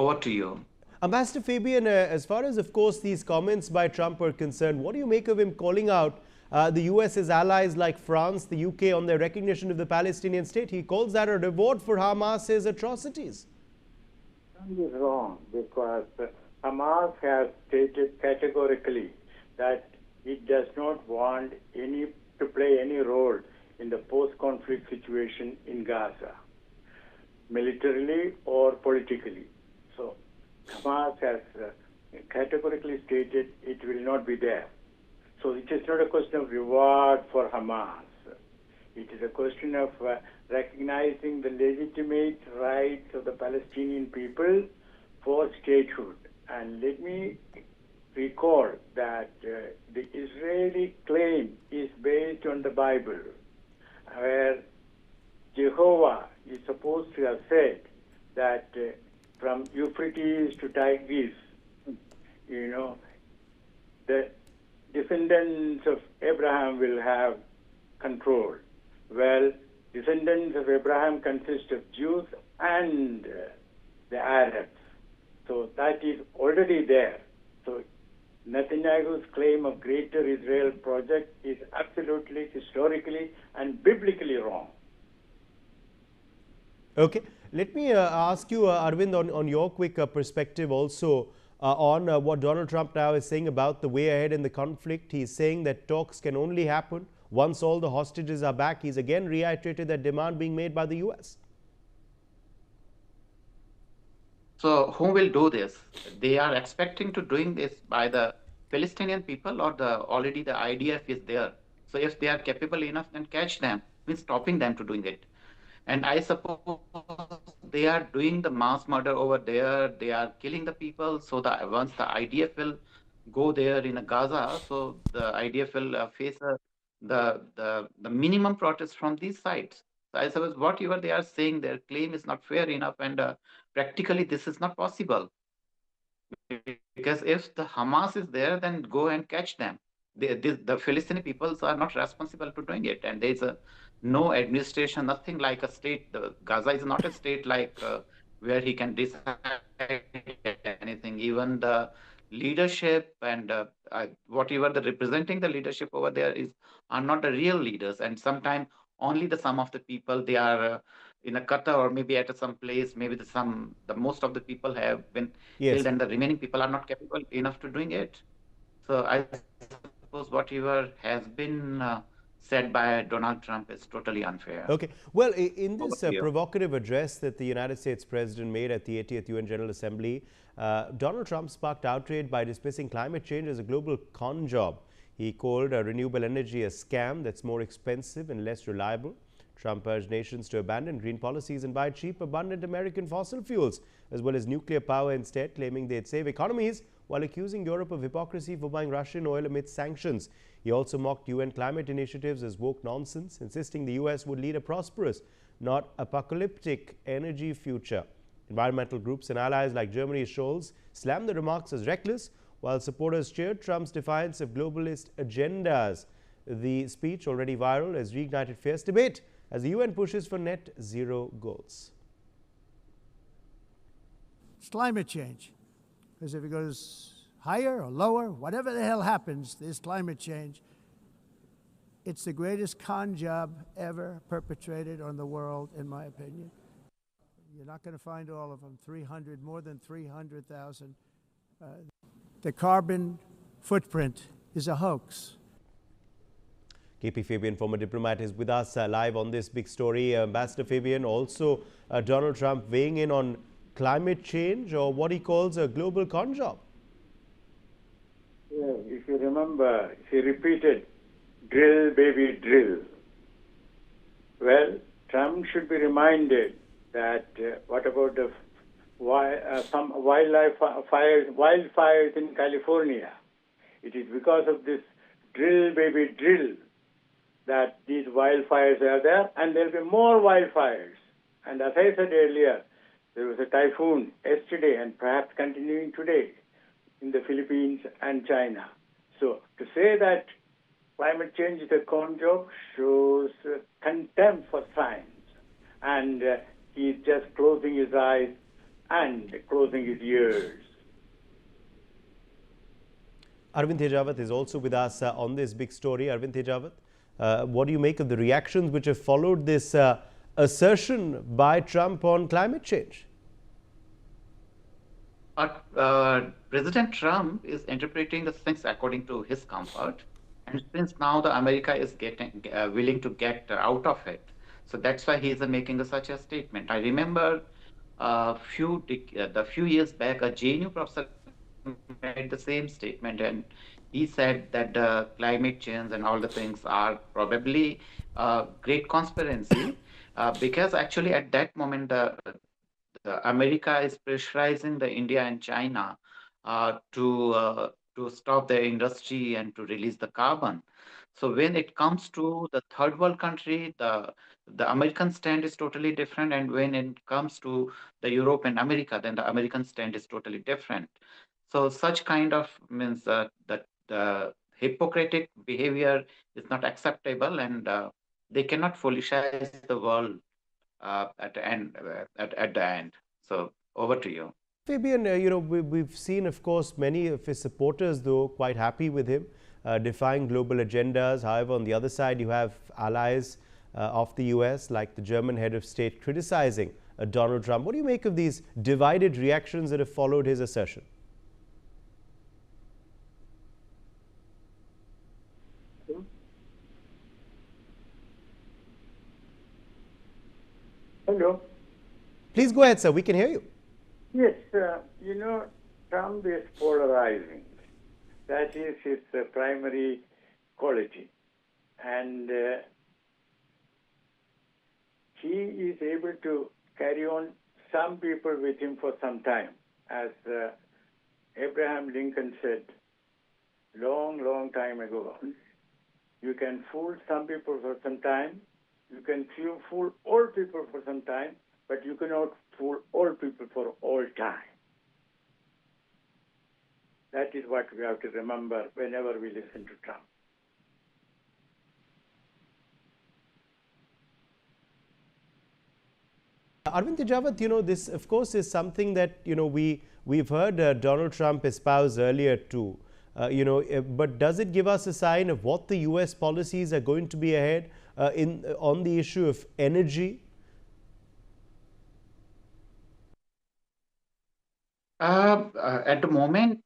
Over to you. Ambassador Fabian, as far as, of course, these comments by Trump are concerned, what do you make of him calling out the US's allies like France, the UK on their recognition of the Palestinian state? He calls that a reward for Hamas's atrocities. That is wrong, because Hamas has stated categorically that it does not want to play any role in the post-conflict situation in Gaza, militarily or politically. So Hamas has categorically stated it will not be there. So it is not a question of reward for Hamas. It is a question of recognizing the legitimate rights of the Palestinian people for statehood. And let me recall that the Israeli claim is based on the Bible, where Jehovah is supposed to have said that from Euphrates to Tigris, the descendants of Abraham will have control. Well, descendants of Abraham consist of Jews and the Arabs. So that is already there. So Netanyahu's claim of Greater Israel project is absolutely, historically, and biblically wrong. Okay. Let me ask you, Arvind, on your quick perspective also on what Donald Trump now is saying about the way ahead in the conflict. He's saying that talks can only happen once all the hostages are back. He's again reiterated that demand being made by the US. So who will do this? They are expecting to doing this by the Palestinian people, or already the IDF is there. So if they are capable enough, then catch them, means stopping them to doing it. And I suppose they are doing the mass murder over there. They are killing the people. So that once the IDF will go there in Gaza, so the IDF will face the minimum protest from these sides. So I suppose whatever they are saying, their claim is not fair enough, and practically this is not possible. Because if the Hamas is there, then go and catch them. The Palestinian peoples are not responsible for doing it, and there is no administration, nothing like a state. Gaza is not a state like where he can decide anything. Even the leadership and whatever the representing the leadership over there are not the real leaders, and sometimes only the some of the people they are in a Qatar or maybe at some place. Maybe the most of the people have been killed, and the remaining people are not capable enough to doing it. So I suppose whatever has been said by Donald Trump is totally unfair. Okay. Well, in this provocative address that the United States President made at the 80th UN General Assembly, Donald Trump sparked outrage by dismissing climate change as a global con job. He called renewable energy a scam that's more expensive and less reliable. Trump urged nations to abandon green policies and buy cheap, abundant American fossil fuels, as well as nuclear power instead, claiming they'd save economies, while accusing Europe of hypocrisy for buying Russian oil amidst sanctions. He also mocked UN climate initiatives as woke nonsense, insisting the US would lead a prosperous, not apocalyptic energy future. Environmental groups and allies like Germany's Scholz slammed the remarks as reckless, while supporters cheered Trump's defiance of globalist agendas. The speech, already viral, has reignited fierce debate as the UN pushes for net zero goals. It's climate change. Because if it goes higher or lower, whatever the hell happens, this climate change, it's the greatest con job ever perpetrated on the world, in my opinion. You're not going to find all of them, more than 300,000. The carbon footprint is a hoax. KP Fabian, former diplomat, is with us live on this big story. Ambassador Fabian, also Donald Trump weighing in on climate change, or what he calls a global con job. Yeah, if you remember, he repeated, drill, baby, drill. Well, Trump should be reminded that what about some wildfires in California? It is because of this drill, baby, drill that these wildfires are there, and there will be more wildfires. And as I said earlier, there was a typhoon yesterday and perhaps continuing today in the Philippines and China. So to say that climate change is a con job shows contempt for science. And he's just closing his eyes and closing his ears. Arvind Tejawat is also with us on this big story. Arvind Tejawat, what do you make of the reactions which have followed this assertion by Trump on climate change? President Trump is interpreting the things according to his comfort, and since now the America is getting willing to get out of it, so that's why he is making such a statement. I remember the few years back, a JNU professor made the same statement, and he said that the climate change and all the things are probably a great conspiracy, because actually at that moment the America is pressurizing the India and China to stop their industry and to release the carbon. So when it comes to the third world country, the American stand is totally different, and when it comes to the Europe and America, then the American stand is totally different. So such kind of means that the hypocritic behavior is not acceptable, and they cannot foolish the world at the end. At the end. So over to you. Fabian, we've seen, of course, many of his supporters, though, quite happy with him, defying global agendas. However, on the other side, you have allies of the US, like the German head of state, criticizing Donald Trump. What do you make of these divided reactions that have followed his assertion? Hello. Please go ahead, sir. We can hear you. Yes, Trump is polarizing. That is his primary quality. And he is able to carry on some people with him for some time. As Abraham Lincoln said long, long time ago, you can fool some people for some time, you can fool all people for some time, but you cannot fool all people for all time. That is what we have to remember whenever we listen to Trump. Arvind Tejawat, this, of course, is something that, we've heard Donald Trump espouse earlier too. But does it give us a sign of what the US policies are going to be ahead on the issue of energy? At the moment,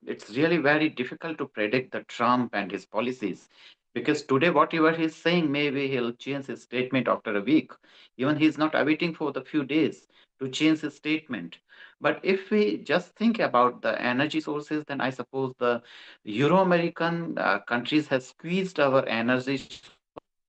it's really very difficult to predict the Trump and his policies, because today whatever he's saying, maybe he'll change his statement after a week. Even he's not awaiting for the few days to change his statement. But if we just think about the energy sources, then I suppose the Euro-American countries have squeezed our energy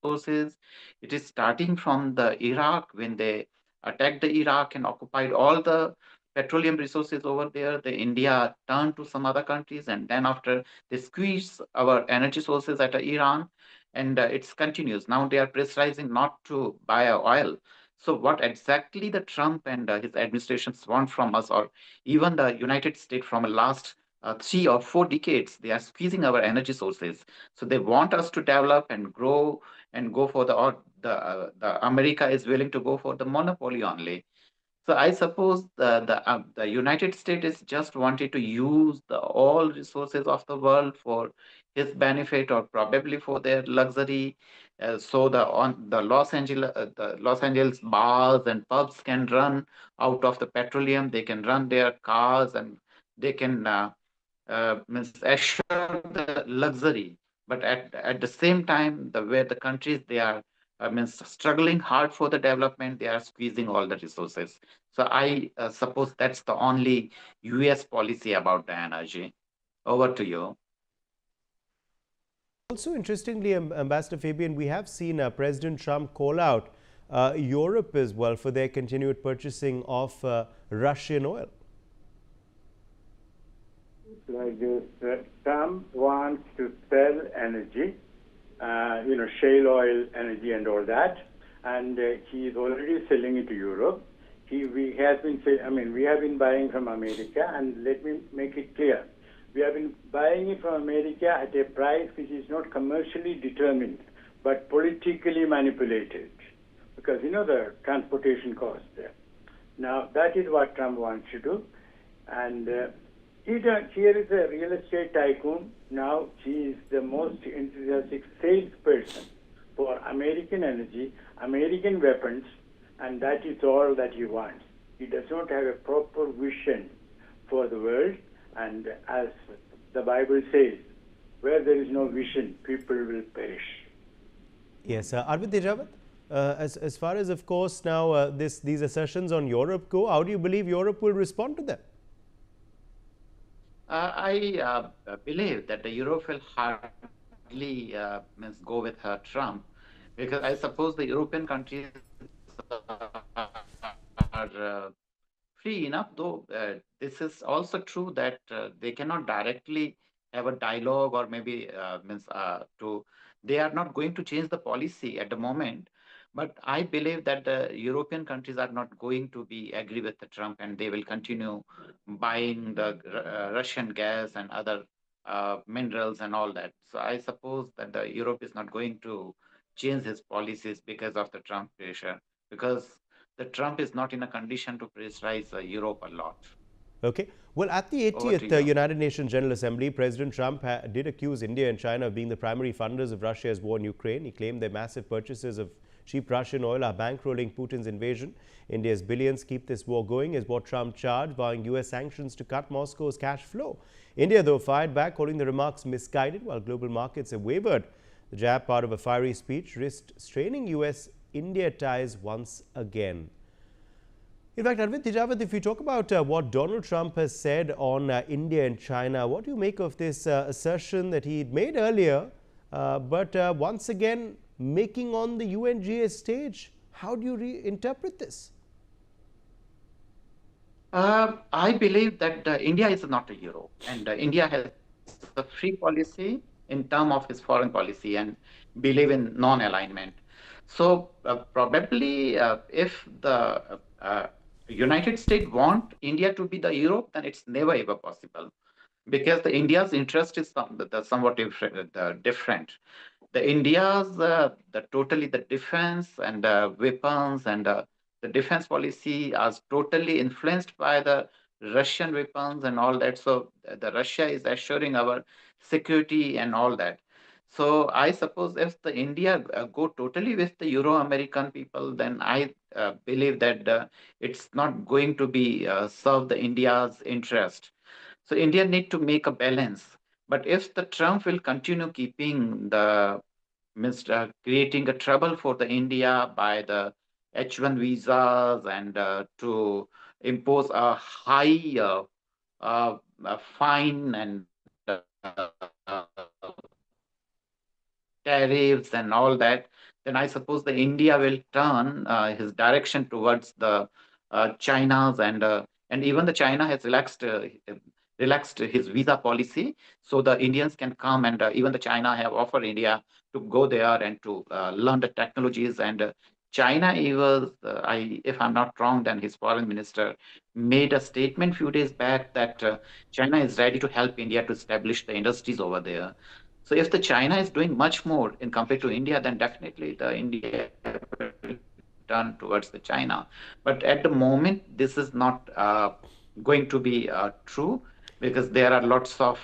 sources. It is starting from the Iraq, when they attacked the Iraq and occupied all the petroleum resources over there. The India turned to some other countries, and then after they squeeze our energy sources at Iran, and it continues. Now they are pressurizing not to buy oil. So what exactly the Trump and his administrations want from us, or even the United States from the last 3 or 4 decades, they are squeezing our energy sources. So they want us to develop and grow and go for the America is willing to go for the monopoly only. So I suppose the United States is just wanted to use all resources of the world for his benefit, or probably for their luxury. So the Los Angeles bars and pubs can run out of the petroleum. They can run their cars, and they can assure the luxury. But at the same time, where the countries, they are struggling hard for the development, they are squeezing all the resources. So I suppose that's the only US policy about the energy. Over to you. Also, interestingly, Ambassador Fabian, we have seen President Trump call out Europe as well for their continued purchasing of Russian oil. Like this, Trump wants to sell energy, shale oil energy and all that, and he is already selling it to Europe. We have been buying from America, and let me make it clear. We have been buying it from America at a price which is not commercially determined, but politically manipulated, because the transportation cost there. Now, that is what Trump wants to do. And here is a real estate tycoon. Now, she is the most enthusiastic salesperson for American energy, American weapons, and that is all that he wants. He does not have a proper vision for the world, and as the Bible says, where there is no vision, people will perish. Yes, Arvind Tejawat, as far as, of course, now these assertions on Europe go, how do you believe Europe will respond to them? I believe that the Europe will hardly go with Trump, because I suppose the European countries are free enough, though this is also true that they cannot directly have a dialogue, or maybe they are not going to change the policy at the moment. But I believe that the European countries are not going to be agree with the Trump, and they will continue buying the Russian gas and other minerals and all that. So I suppose that the Europe is not going to change his policies because of the Trump pressure, because the Trump is not in a condition to pressurize Europe a lot. Okay. Well, at the 80th United Nations General Assembly, President Trump did accuse India and China of being the primary funders of Russia's war in Ukraine. He claimed their massive purchases of cheap Russian oil are bankrolling Putin's invasion. India's billions keep this war going, is what Trump charged, vowing US sanctions to cut Moscow's cash flow. India, though, fired back, calling the remarks misguided, while global markets have wavered. The jab, part of a fiery speech, risked straining US-India ties once again. In fact, Arvind Tejawat, if we talk about what Donald Trump has said on India and China, what do you make of this assertion that he made earlier, but once again making on the UNGA stage? How do you reinterpret this? I believe that India is not a Europe, and India has a free policy in terms of its foreign policy and believe in non-alignment. So probably if the United States want India to be the Europe, then it's never ever possible, because the India's interest is somewhat different. The India's totally the defense and weapons and the defense policy is totally influenced by the Russian weapons and all that. So the Russia is assuring our security and all that. So I suppose if the India go totally with the Euro-American people, then I believe that it's not going to be serve the India's interest. So India need to make a balance. But if the Trump will continue keeping the creating a trouble for the India by the H1 visas and to impose a high fine and tariffs and all that, then I suppose the India will turn his direction towards the China's and even the China has relaxed his visa policy, so the Indians can come and even the China have offered India to go there and to learn the technologies. And China, if I'm not wrong, then his foreign minister made a statement few days back that China is ready to help India to establish the industries over there. So if the China is doing much more in compared to India, then definitely the India will turn towards the China. But at the moment, this is not going to be true, because there are lots of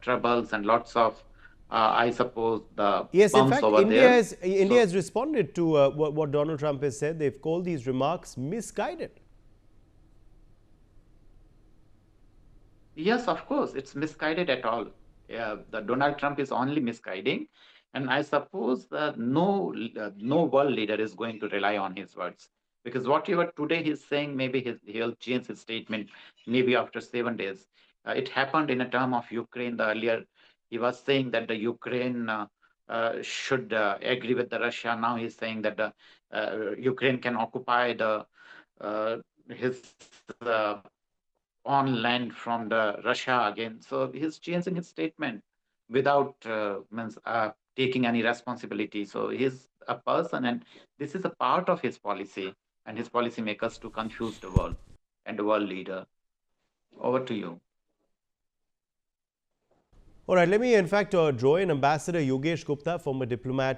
troubles and lots of, I suppose, the yes, in fact, over India there. India has responded to what Donald Trump has said. They've called these remarks misguided. Yes, of course, it's misguided at all. The Donald Trump is only misguiding, and I suppose no world leader is going to rely on his words, because whatever today he's saying, maybe he'll change his statement maybe after 7 days. It happened in a term of Ukraine. The earlier he was saying that the Ukraine should agree with the Russia. Now he's saying that the Ukraine can occupy the his on land from the Russia again. So he's changing his statement without taking any responsibility. So he's a person, and this is a part of his policy and his policymakers to confuse the world and the world leader. Over to you. All right, let me in fact draw in Ambassador Yogesh Gupta, former diplomat